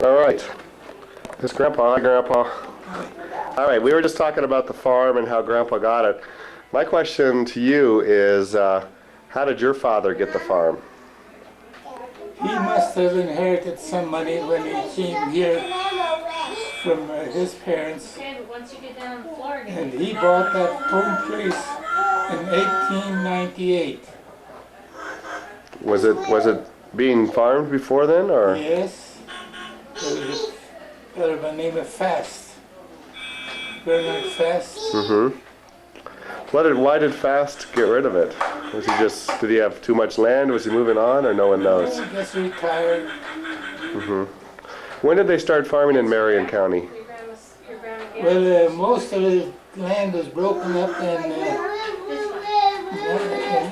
All right. This Grandpa. Hi, Grandpa. All right, we were just talking about the farm and how Grandpa got it. My question to you is, how did your father get the farm? He must have inherited some money when he came here from his parents, and he bought that home place in 1898. Was it being farmed before then, or? Yes, there was a fellow by the name of Fast, Bernard Fast. Mm-hmm. Why did Fast get rid of it? Did he have too much land? Was he moving on, or no one knows? I guess retired. Mm-hmm. When did they start farming in Marion County? Well, most of the land was broken up in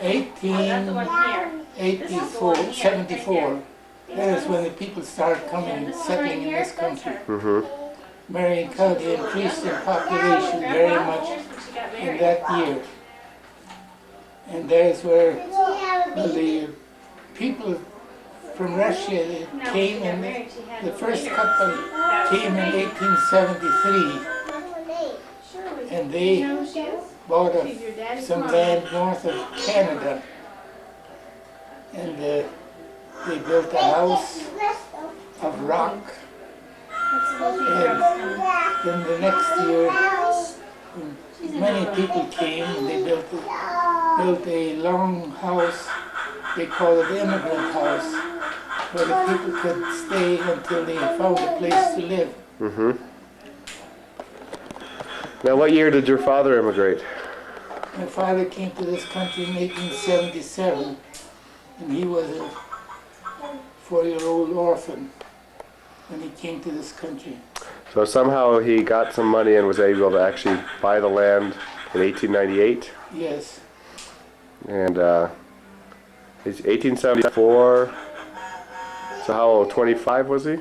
1874. That is when the people started coming and settling in this country. Mm-hmm. Marion County increased in population very much in that year. And there's where the people from Russia came, and the first couple came in 1873. And they bought some land north of Canada. And they built a house of rock. And then the next year, many people came and they built a long house. They call it the immigrant house, where the people could stay until they found a place to live. Mm-hmm. Now, what year did your father immigrate? My father came to this country in 1877, and he was a 4-year-old orphan when he came to this country. So somehow he got some money and was able to actually buy the land in 1898? Yes. And it's 1874. So how old? 25 was he? He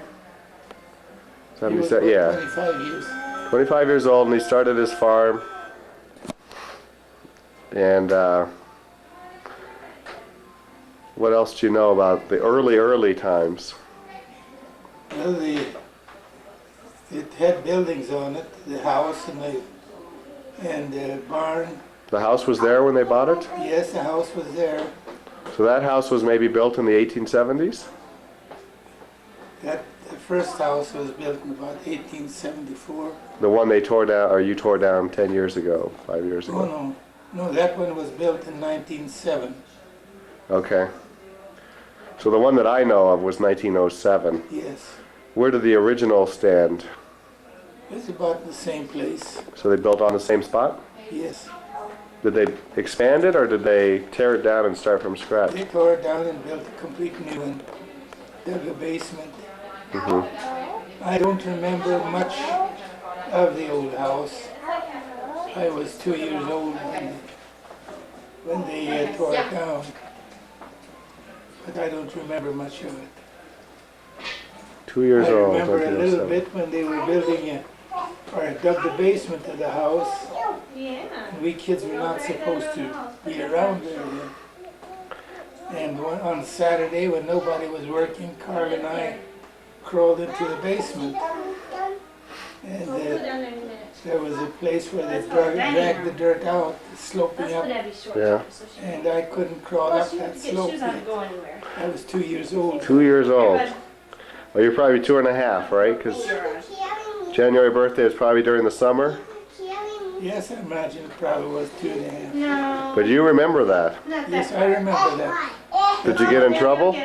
was 77, yeah. 25 years. 25 years old, and he started his farm. And what else do you know about the early times? Well, it had buildings on it, the house and the barn. The house was there when they bought it? Yes, the house was there. So that house was maybe built in the 1870s? The first house was built in about 1874. The one they tore down, or you tore down 10 years ago, 5 years ago? Oh, no, that one was built in 1907. Okay. So the one that I know of was 1907. Yes. Where did the original stand? It's about the same place. So they built on the same spot? Yes. Did they expand it, or did they tear it down and start from scratch? They tore it down and built a complete new one. Dug a basement. Mm-hmm. I don't remember much of the old house. I was 2 years old when they tore it down. But I don't remember much of it. 2 years old. I remember a little 1907. bit when they were building or dug the basement of the house. And we kids were not supposed to be around there then. And on Saturday, when nobody was working, Carl and I crawled into the basement. And there was a place where they dragged the dirt out, sloping up. Yeah. And I couldn't crawl up that slope yet. I was 2 years old. 2 years old. Well, you're probably 2.5, right? Because January birthday is probably during the summer. Yes, I imagine it probably was 2.5. No. But you remember that. Yes, I remember that. Did you get in trouble?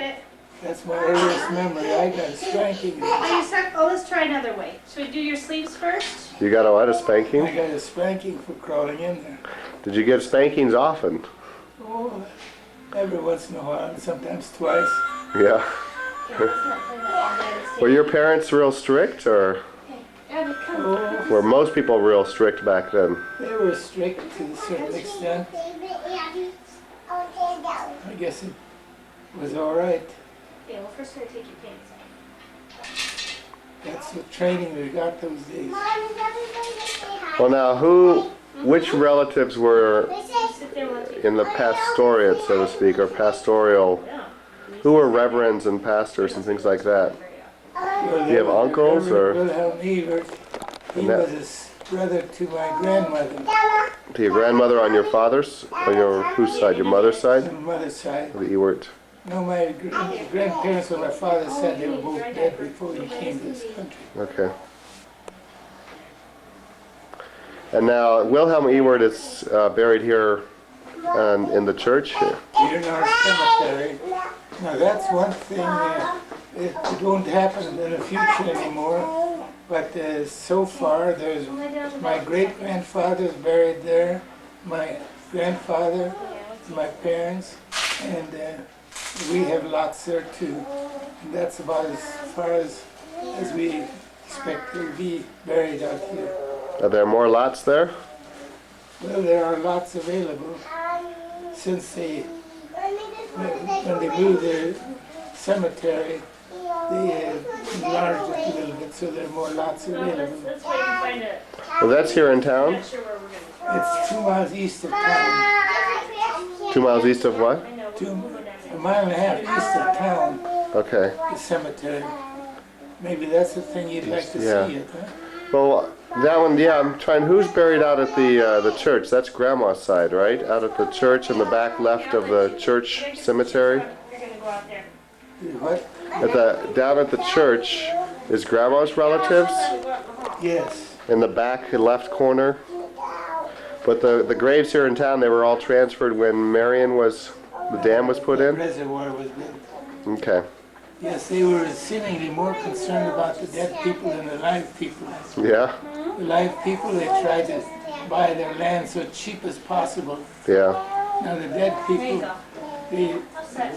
That's my earliest memory. I got a spanking. Let's try another way. Should we do your sleeves first? You got a what, a I spanking? got a spanking for crawling in there. Did you get spankings often? Oh, every once in a while, sometimes twice. Yeah. Were your parents real strict, or Oh, were most people real strict back then? they were strict to a certain extent. I guess it was all right. Yeah, well, first we're going to take your pants off. That's the training we got those days. Well, now, which relatives were Sit there while I take in the pastorate, so to speak, or pastoral? Who were reverends and pastors and things like that? Well, Do you have there was uncles, Reverend or- Wilhelm Evert. He And that- was a brother to my grandmother To your grandmother on your father's, on your whose side? Your mother's on side? the mother's side. The Ewart. No, my grandparents on my father's side, they were both dead before he came to this country. Okay. And now Wilhelm Ewart is buried here in the church. Here in our cemetery. Now that's one thing, it won't happen in the future anymore, but so far there's my great-grandfather's buried there, my grandfather, my parents, and we have lots there too. And that's about as far as we expect to be buried out here. Are there more lots there? Well, there are lots available since when they moved the cemetery, they enlarged it a little bit, so there are more lots available. Let's wait and find it. Well, that's here in town. Not sure where we're gonna It's 2 miles east of town, 2 miles east of what? go. I know, Two- we'll go down a there. mile and a half east of town, Okay. the cemetery. Maybe that's the thing you'd like to Yeah. see it, huh? Well, that one, yeah, I'm trying, who's buried out at the church? That's Grandma's side, right? Out at the church in the back left of the church cemetery? You're gonna go out there. What? Down at the church is Grandma's relatives Yes, in the back left corner. But the graves here in town, they were all transferred when the dam was put the in? reservoir was built. Okay, Yes, they were seemingly more concerned about the dead people than the live people. yeah, The live people, they tried to buy their land so cheap as possible. yeah. Now the dead people, they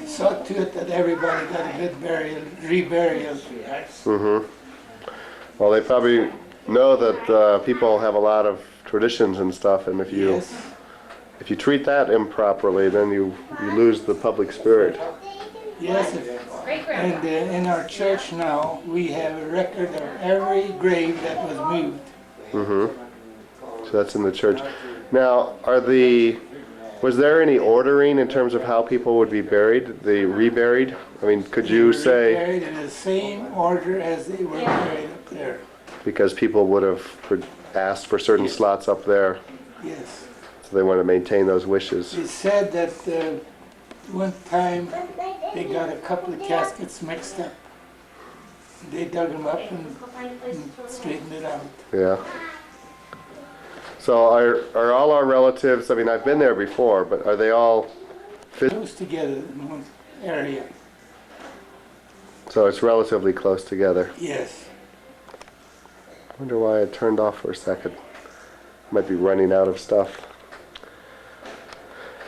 saw to it that everybody got a good burial, reburial. Well, they probably know that people have a lot of traditions and stuff, and if you treat that improperly, then you lose the public spirit. Yes, and in our church now, we have a record of every grave that was moved. So that's in the church. Now, was there any ordering in terms of how people would be buried, reburied? I mean, could you say, Buried in the same order as they were buried up there. because people would have asked for certain slots up there, Yes. so they want to maintain those wishes? It said that one time they got a couple of caskets mixed up. They dug them up and straightened it out. Yeah. So are all our relatives, I mean, I've been there before, but are they all, Close together in one area. so it's relatively close together? Yes. I wonder why it turned off for a second. Might be running out of stuff.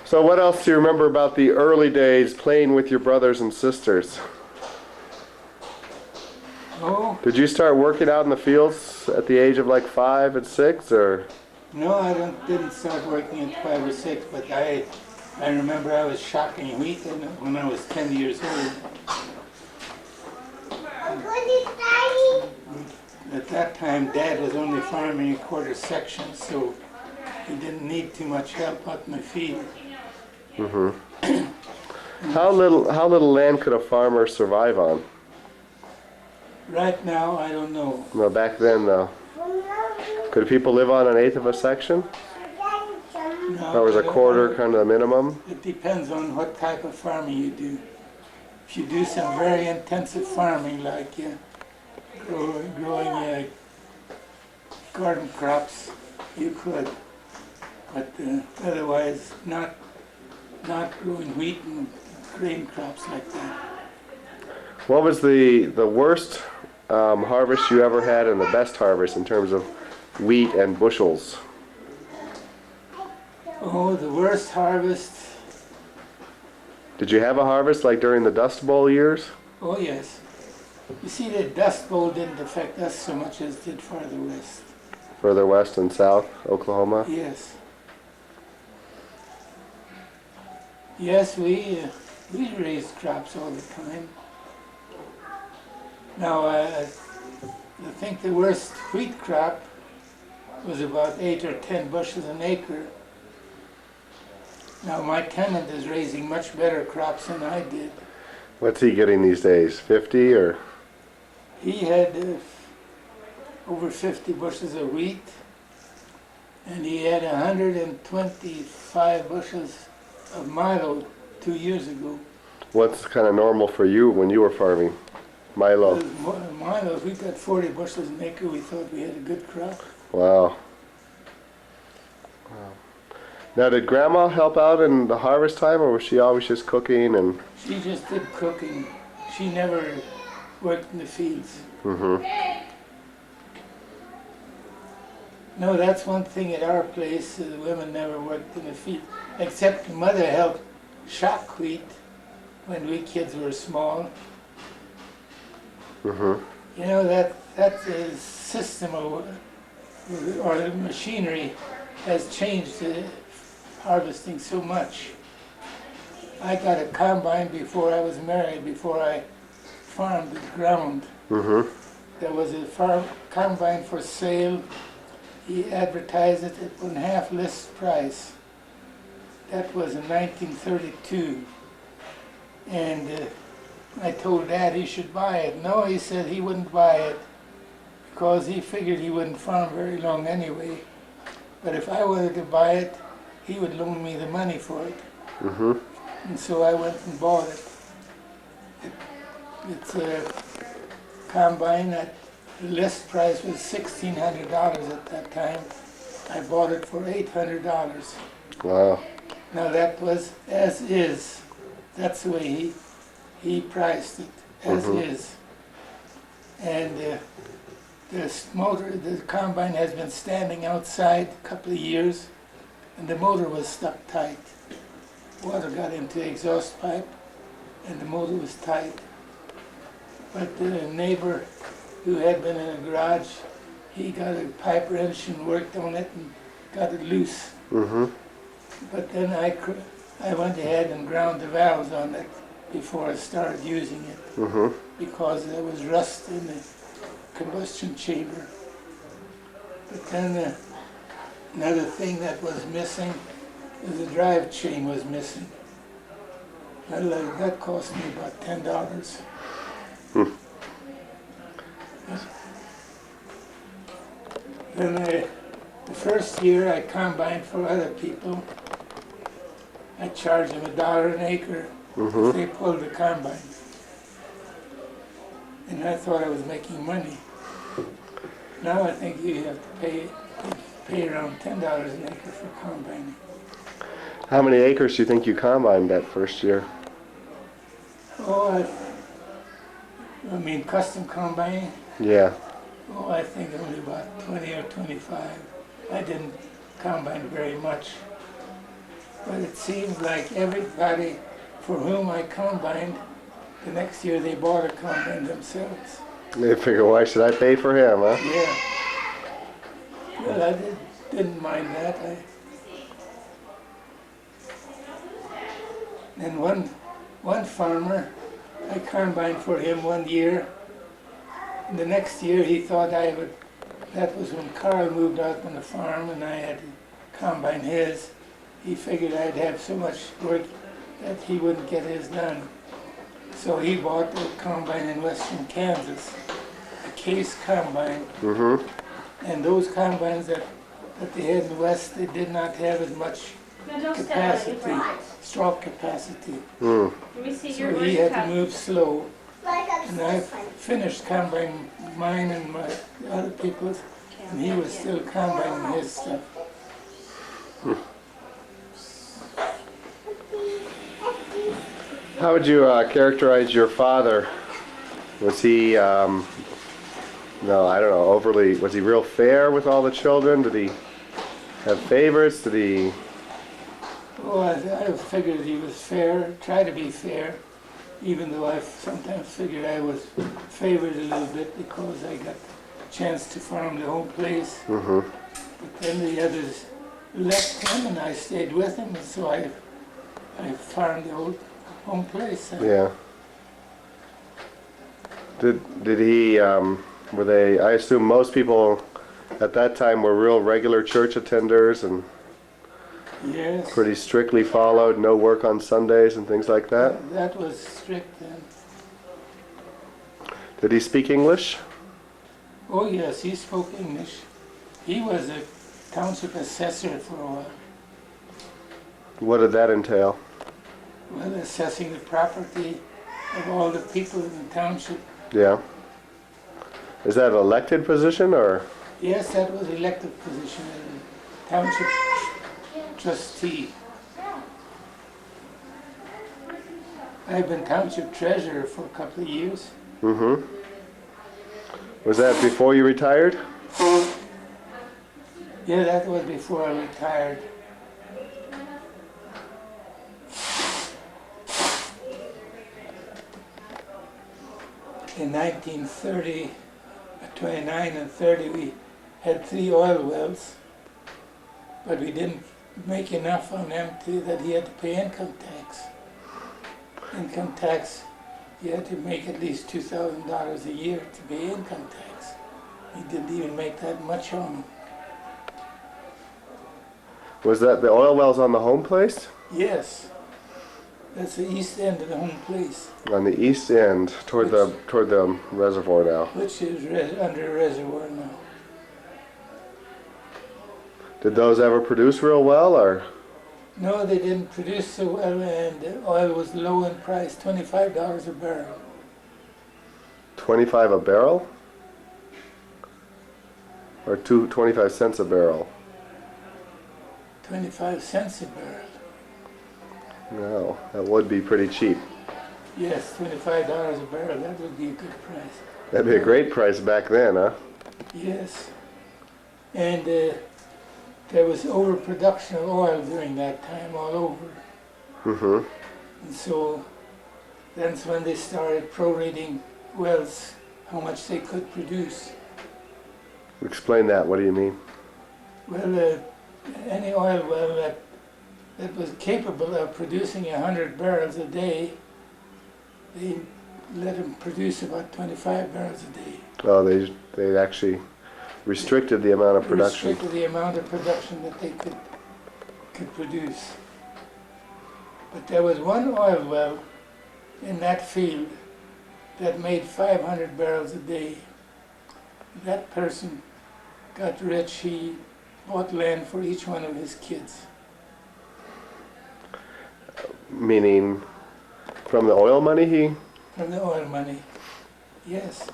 So what else do you remember about the early days playing with your brothers and sisters? Oh, Did you start working out in the fields at the age of like 5 and 6, or? no, I didn't start working at 5 or 6, but I remember I was shocking wheat when I was 10 years old. At that time, Dad was only farming a quarter section, so he didn't need too much help out in the field. How little land could a farmer survive on? Right now, I don't know. No, back then though. Could people live on an eighth of a section? No, Or was I a don't quarter know. kind of the minimum? It depends on what type of farming you do. If you do some very intensive farming, like growing garden crops, you could. But otherwise, not growing wheat and grain crops like that. What was the worst harvest you ever had and the best harvest in terms of wheat and bushels? Oh, the worst harvest. Did you have a harvest like during the Dust Bowl years? Oh, yes. You see, the Dust Bowl didn't affect us so much as it did farther west. Further west and south, Oklahoma? Yes. Yes, we raised crops all the time. Now, I think the worst wheat crop was about 8 or 10 bushels an acre. Now, my tenant is raising much better crops than I did. What's he getting these days? 50 or? He had over 50 bushels of wheat, and he had 125 bushels of Milo 2 years ago. What's kind of normal for you when you were farming? Milo. Milo, if we got 40 bushels an acre, we thought we had a good crop. Wow. Wow. Now, did Grandma help out in the harvest time, or was she always just cooking and? She just did cooking. She never worked in the fields. Mm-hmm. No, that's one thing at our place. The women never worked in the field, except Mother helped shock wheat when we kids were small. Mm-hmm. You know, that system or the machinery has changed harvesting so much. I got a combine before I was married, before I farmed the ground. Mm-hmm. There was a combine for sale. He advertised it at 1/2 list price. That was in 1932. And I told Dad he should buy it. No, he said he wouldn't buy it because he figured he wouldn't farm very long anyway. But if I wanted to buy it, he would loan me the money for it. Mm-hmm. And so I went and bought it. It's a combine that the list price was $1,600 at that time. I bought it for $800. Wow. Now that was as is. That's the way he priced it, as is. And this motor, the combine has been standing outside a couple of years, and the motor was stuck tight. Water got into the exhaust pipe, and the motor was tight. But the neighbor who had been in a garage, he got a pipe wrench and worked on it and got it loose. Mm-hmm. But then I went ahead and ground the valves on it before I started using it, Mm-hmm. because there was rust in the combustion chamber. But then another thing that was missing is the drive chain was missing. That cost me about $10. Then the first year I combined for other people. I charged them $1 an acre if they pulled the combine. And I thought I was making money. Now I think you have to pay around $10 an acre for combining. How many acres do you think you combined that first year? Oh, I mean custom combining? Yeah. Oh, I think only about 20 or 25. I didn't combine very much. But it seems like everybody for whom I combined, the next year they bought a combine themselves. They figure, why should I pay for him, huh? Yeah. Well, I didn't mind that. And one farmer, I combined for him one year. And the next year he thought that was when Carl moved out on the farm and I had to combine his. He figured I'd have so much work that he wouldn't get his done. So he bought a combine in western Kansas, a Case combine. Mm-hmm. And those combines that they had in the west, they did not have as much capacity, stroke capacity. Mm. Let me see So your he worst had to move slow. And I finished combining mine and my other people's, and he was still combining his stuff. How would you characterize your father? Was he, no, I don't know, was he real fair with all the children? Did he have favorites? Did he? Oh, I figured he was fair, tried to be fair, even though I sometimes figured I was favored a little bit because I got a chance to farm the whole place. Mm-hmm. But then the others left him and I stayed with him, and so I farmed the whole home place. Yeah. Did he, were they, I assume most people at that time were real regular church attenders and Yes. pretty strictly followed, no work on Sundays and things like that? That was strict then. Did he speak English? Oh yes, he spoke English. He was a township assessor for a while. What did that entail? Well, assessing the property of all the people in the township. Yeah. Is that an elected position or? Yes, that was elected position as a township trustee. I've been township treasurer for a couple of years. Mm-hmm. Was that before you retired? Yeah, that was before I retired. In 1930, 29 and 30, we had 3 oil wells, but we didn't make enough on them that he had to pay income tax. Income tax, you had to make at least $2,000 a year to pay income tax. He didn't even make that much on them. Was that the oil wells on the home place? Yes, that's the east end of the home place, On the east end, toward the reservoir now. which is under a reservoir now. Did those ever produce real well, or? No, they didn't produce so well, and the oil was low in price, $25 a barrel. 25 a barrel? Or 25 cents a barrel? 25 cents a barrel. No, that would be pretty cheap. Yes, $25 a barrel, that would be a good price. That'd be a great price back then, huh? Yes. And there was overproduction of oil during that time all over. Mm-hmm. And so that's when they started prorating wells, how much they could produce. Explain that. What do you mean? Well, any oil well that was capable of producing 100 barrels a day, they let them produce about 25 barrels a day. Oh, they actually restricted the amount of production. Restricted the amount of production that they could produce. But there was one oil well in that field that made 500 barrels a day. That person got rich. He bought land for each one of his kids. Meaning, from the oil money From the oil money. Yes,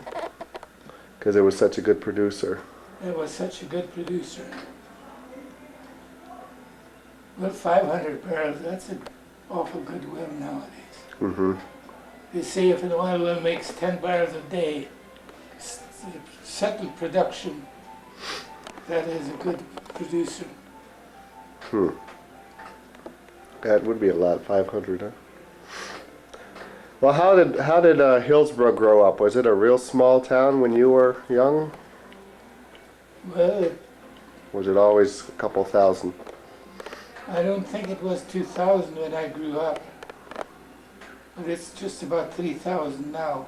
because it was such a good producer. that was such a good producer. Well, 500 barrels, that's an awful good well nowadays. Mm-hmm. They say if an oil well makes 10 barrels a day, settled production, that is a good producer. That would be a lot, 500, huh? Well, how did Hillsborough grow up? Was it a real small town when you were young? Well, Was it always a couple thousand? I don't think it was 2,000 when I grew up, but it's just about 3,000 now.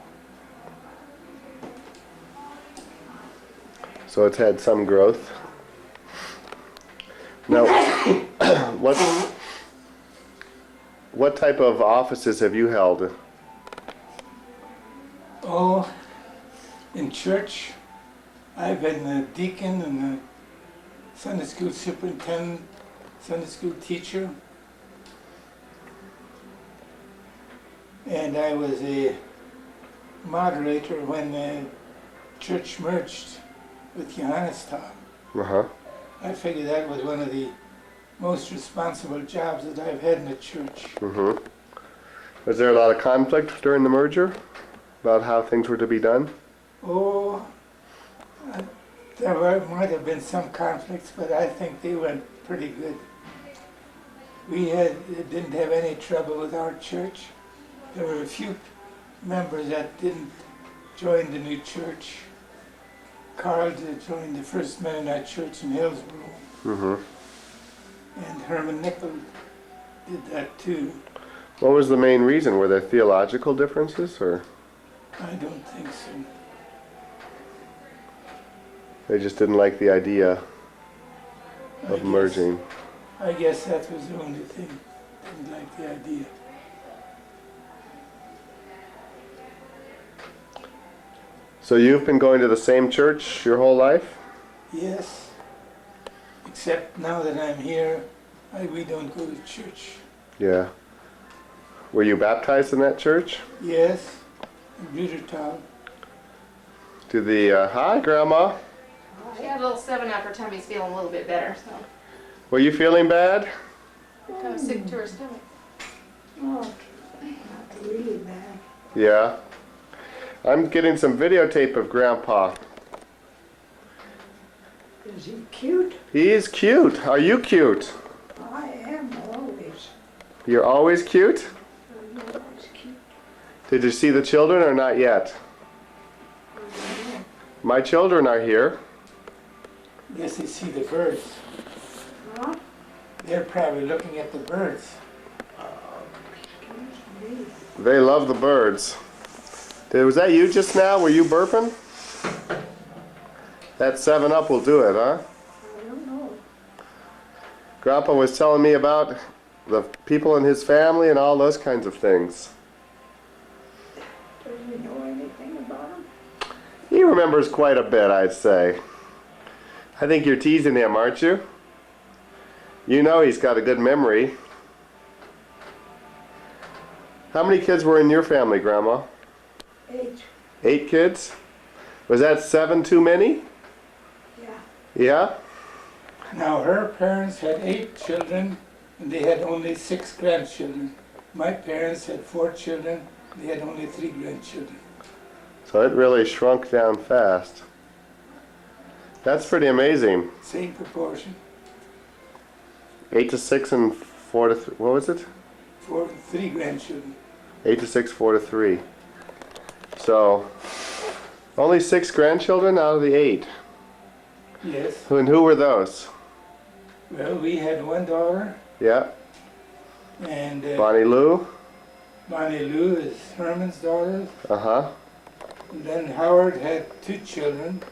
So it's had some growth. Now, what type of offices have you held? Oh, in church, I've been the deacon and the Sunday school superintendent, Sunday school teacher, and I was a moderator when the church merged with Johannestown. Uh-huh. I figure that was one of the most responsible jobs that I've had in the church. Mm-hmm. Was there a lot of conflict during the merger about how things were to be done? Oh, might have been some conflicts, but I think they went pretty good. We didn't have any trouble with our church. There were a few members that didn't join the new church. Carl joined the First Mennonite Church in Hillsborough, Mm-hmm. and Herman Nickel did that too. What was the main reason? Were there theological differences, or I don't think so. they just didn't like the idea of merging? I guess that was the only thing. Didn't like the idea. So you've been going to the same church your whole life? Yes. Except now that I'm here, we don't go to church. Yeah. Were you baptized in that church? Yes, in Butertown. Hi, Grandma. She had a little 7-up her tummy's feeling a little bit better, so Were you feeling bad? kind of sick to her stomach. Oh, not really bad. Yeah. I'm getting some videotape of Grandpa. Is he cute? He's cute. Are you cute? I am always. You're always cute? I'm always cute. Did you see the children or not yet? My children are here. Yes, they see the birds. Huh? They're probably looking at the birds. Excuse me. They love the birds. Was that you just now? Were you burping? That 7-Up will do it, huh? I don't know. Grandpa was telling me about the people in his family and all those kinds of things. Does he know anything about him? He remembers quite a bit, I'd say. I think you're teasing him, aren't you? You know he's got a good memory. How many kids were in your family, Grandma? 8. 8 kids? Was that 7 too many? Yeah. Yeah? Now, her parents had 8 children, and they had only 6 grandchildren. My parents had 4 children, they had only 3 grandchildren. So it really shrunk down fast. That's pretty amazing. Same proportion. 8 to 6 and 4 to 3. What was it? 3 grandchildren. 8 to 6, 4 to 3. So only 6 grandchildren out of the 8. Yes. And who were those? Well, we had 1 daughter, Yeah. and Bonnie Lou. Bonnie Lou is Herman's daughter. Uh-huh. And then Howard had 2 children,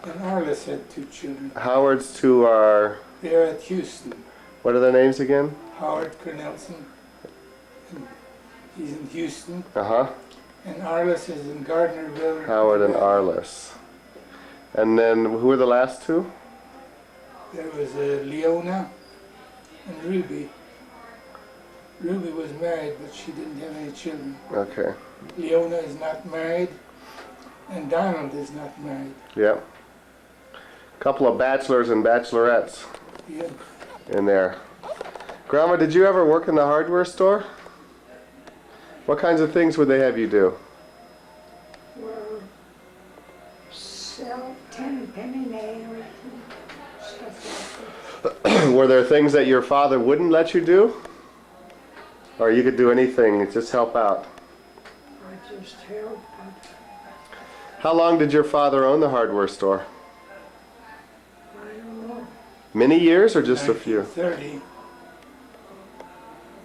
and Arliss had 2 children. Howard's 2 are, They're at Houston. what are their names again? Howard Cornelson, and he's in Houston, Uh-huh. and Arliss is in Gardnerville. Howard and Arliss. And then who were the last 2? There was Leona and Ruby. Ruby was married, but she didn't have any children. Okay. Leona is not married, and Donald is not married. Yeah. Couple of bachelors and bachelorettes Yeah. in there. Grandma, did you ever work in the hardware store? What kinds of things would they have you do? Well, sell 10-penny nails and stuff like that. Were there things that your father wouldn't let you do? Or you could do anything, just help out? I just help. How long did your father own the hardware store? I don't know. Many years or just a few? 1930.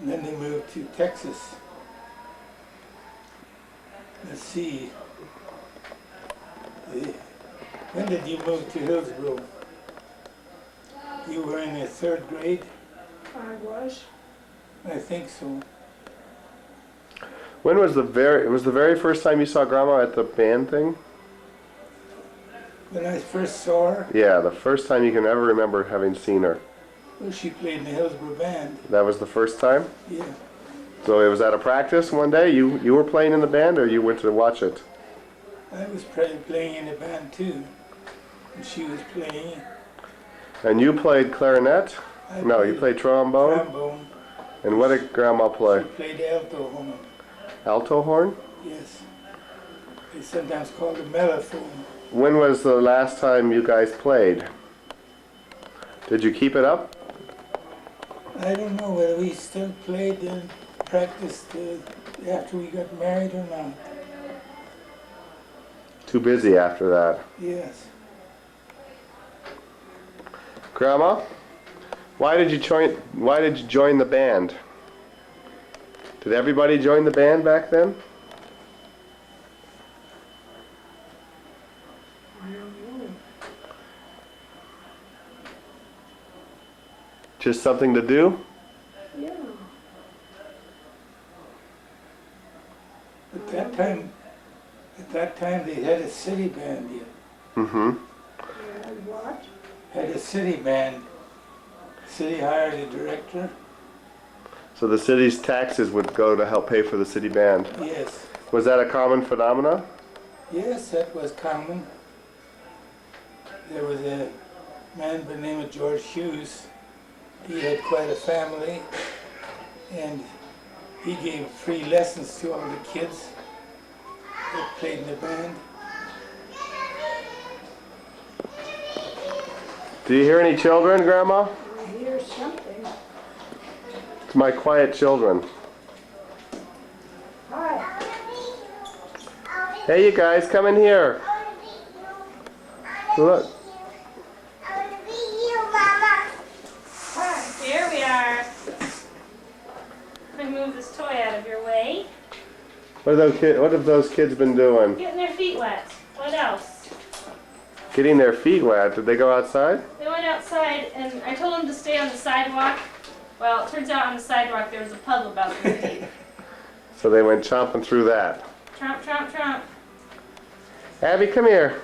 And then they moved to Texas. Let's see. When did you move to Hillsborough? You were in the 3rd grade? I was. I think so. When was the very first time you saw Grandma at the band thing? When I first saw her, Yeah, the first time you can ever remember having seen her. well, she played in the Hillsborough band. That was the first time? Yeah. So it was at a practice one day? You were playing in the band or you went to watch it? I was playing in the band too. And she was playing. And you played clarinet? I No, you played trombone? trombone. And what did Grandma play? She played alto horn. Alto horn? Yes. They sometimes call it mellophone. When was the last time you guys played? Did you keep it up? I don't know whether we still played and practiced after we got married or not. Too busy after that. Yes. Grandma, why did you join the band? Did everybody join the band back then? I don't know. Just something to do? Yeah. At that city band yet. Mm-hmm. And what? Had a city band. City hired a director. So the city's taxes would go to help pay for the city band. Yes. Was that a common phenomena? Yes, that was common. There was a man by the name of George Hughes. He had quite a family, and he gave free lessons to all the kids that played in the band. Do you hear any children, Grandma? I hear something. It's my quiet children. Hi. Hey, you guys, come in here. Look. Here we are. Let me move this toy out of your way. What have those kids been doing? Getting their feet wet. What else? Getting their feet wet. Did they go outside? They went outside and I told them to stay on the sidewalk. Well, it turns out on the sidewalk there was a puddle about this deep. So they went chomping through that. Tromp, tromp, tromp. Abby, come here.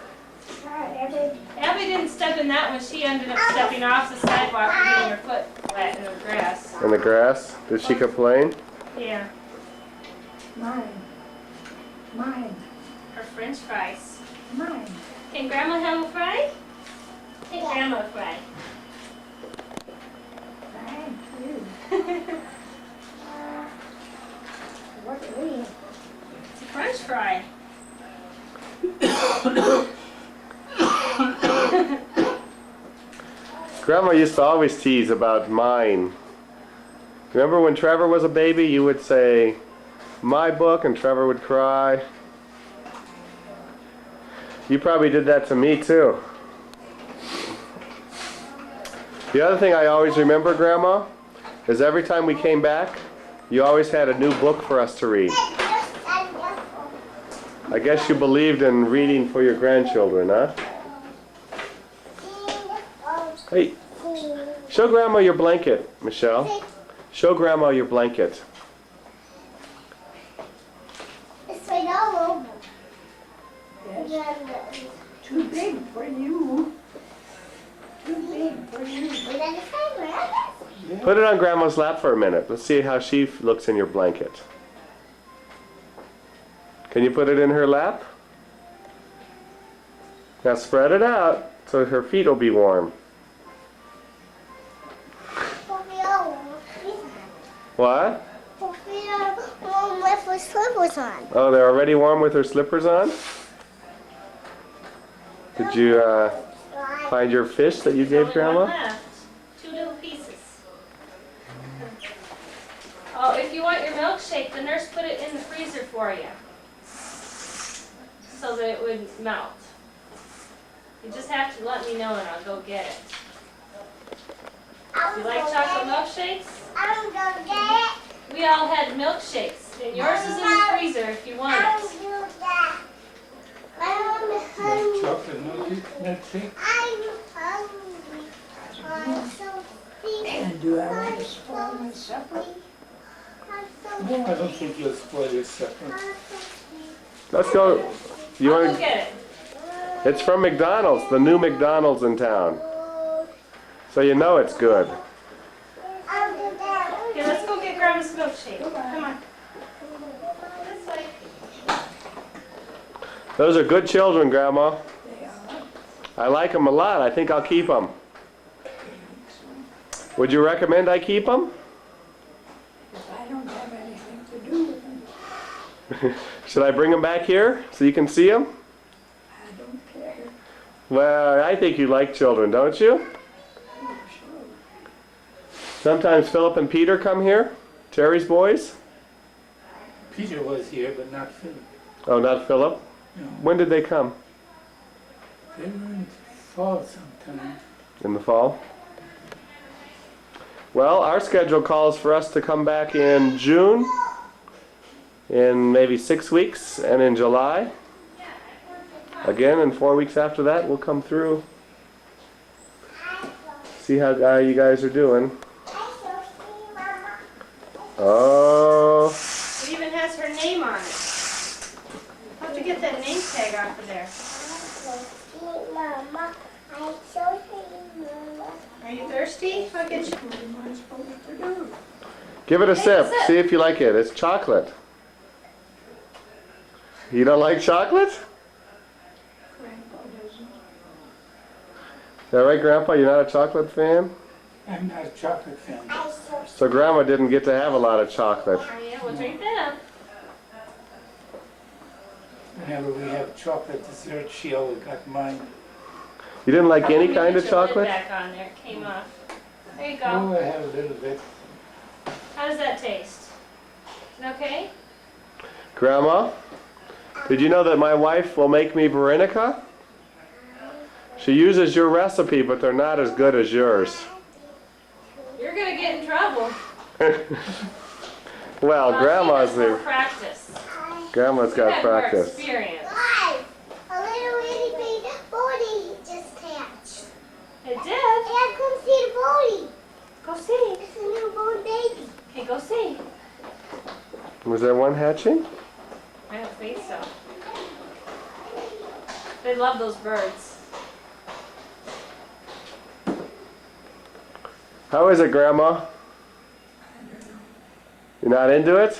Hi, Abby. Abby didn't step in that one. She ended up stepping off the sidewalk and getting her foot wet in the grass. In the grass. Did she complain? Yeah. Mine. Mine. Her French fries. Mine. Can Grandma have a fry? Take Grandma a fry. Thank you. What is it? It's a French fry. Grandma used to always tease about mine. Remember when Trevor was a baby, you would say, my book, and Trevor would cry. You probably did that to me too. The other thing I always remember, Grandma, is every time we came back, you always had a new book for us to read. I guess you believed in reading for your grandchildren, huh? Hey, show Grandma your blanket, Michelle. Show Grandma your blanket. Yes. Too big for you. Too big for you. Put it on Grandma's lap for a minute. Let's see how she looks in your blanket. Can you put it in her lap? Now spread it out so her feet will be warm. What? With slippers on. Oh, they're already warm with her slippers on? Did you find your fish that you gave Only Grandma? one left. 2 little pieces. Oh, if you want your milkshake, the nurse put it in the freezer for you. So that it would melt. You just have to let me know and I'll go get it. You like chocolate milkshakes? I'm gonna get it. We all had milkshakes. And yours is in the freezer if you want I'll it. do that. I'm Like hungry. chocolate milkshake. I'm hungry. I'm so sleepy. And do I want to spoil my supper? I'm so No, I don't think you'll spoil your supper. Let's go. You I'll go want? get it. It's from McDonald's, the new McDonald's in town. So you know it's good. I'll do that. Okay, let's go get Grandma's milkshake. Come on. This way. Those are good children, Grandma. They are. I like them a lot. I think I'll keep them. Would you recommend I keep them? Because I don't have anything to do with them. Should I bring them back here so you can see them? I don't care. Well, I think you like children, don't you? Oh, sure. Sometimes Philip and Peter come here, Terry's boys. Peter was here, but not Philip. Oh, not Philip. No, When did they come? they were in fall sometime. In the fall? Well, our schedule calls for us to come back in June, in maybe 6 weeks, and in July. Again, in 4 weeks after that, we'll come through. See how you guys are doing. Oh, It even has her name on it. I'll have to get that name tag off of there. Mama, I'm so hungry, Mama. Are you thirsty? I'll get you. What am I supposed to do? Give it a Take a sip. sip. See if you like it. It's chocolate. You don't like chocolate? Is Grandpa doesn't. that right, Grandpa? You're not a chocolate fan? I'm not a chocolate fan. I'm so So Grandma didn't get to have a lot of chocolate. Oh, yeah, we'll drink that up. Whenever we have chocolate dessert, she always got mine. You didn't like any Let me kind put of your lid chocolate? back on there. It came off. There you go. Oh, I have a little bit. How does that taste? Is it okay? Grandma, did you know that my wife will make me Veronica? She uses your recipe, but they're not as good as yours. You're gonna get in trouble. Well, Well, Grandma's she has more the, practice. Grandma's You've got had more practice. experience. Why? A little itty bitty body just hatched. It did. I come see the body. Go see. It's a newborn baby. Okay, go see. Was there one hatching? I don't think so. They love those birds. How is it, Grandma? You're not into it?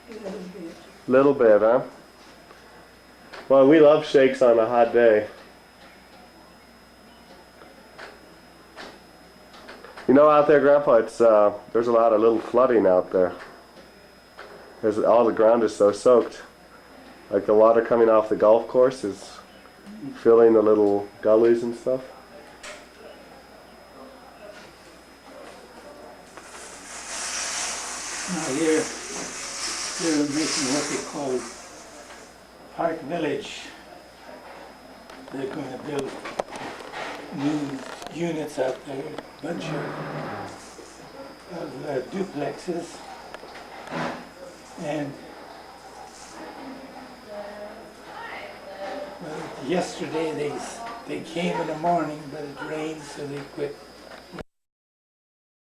A little bit. Little bit, huh? Well, we love shakes on a hot day. You know, out there, Grandpa, it's there's a lot of little flooding out there. All the ground is so soaked. Like the water coming off the golf course is filling the little gullies and stuff. Now here, they're making what they call Park Village. They're going to build new units out there, a bunch of duplexes. And well, yesterday they came in the morning, but it rained, so they quit